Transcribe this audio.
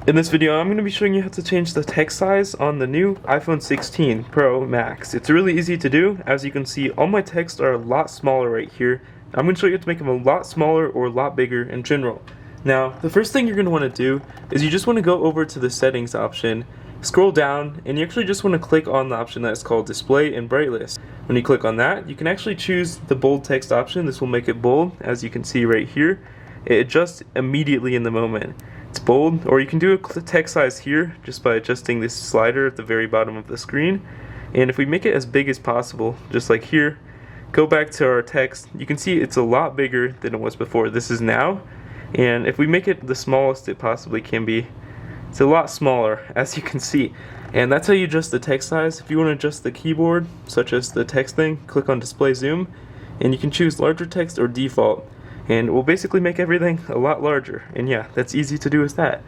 In this video, I'm going to be showing you how to change the text size on the new iPhone 16 Pro Max. It's really easy to do. As you can see, all my texts are a lot smaller right here. I'm going to show you how to make them a lot smaller or a lot bigger in general. Now, the first thing you're going to want to do is you just want to go over to the settings option, scroll down, and you actually just want to click on the option that is called display and brightness. When you click on that, you can actually choose the bold text option. This will make it bold, as you can see right here. It adjusts immediately in the moment. It's bold, or you can do a text size here just by adjusting this slider at the very bottom of the screen. And if we make it as big as possible, just like here, go back to our text, you can see it's a lot bigger than it was before. This is now, and if we make it the smallest it possibly can be, it's a lot smaller, as you can see. And that's how you adjust the text size. If you want to adjust the keyboard, such as the text thing, click on display zoom, and you can choose larger text or default. And we'll basically make everything a lot larger. And yeah, that's easy to do with that.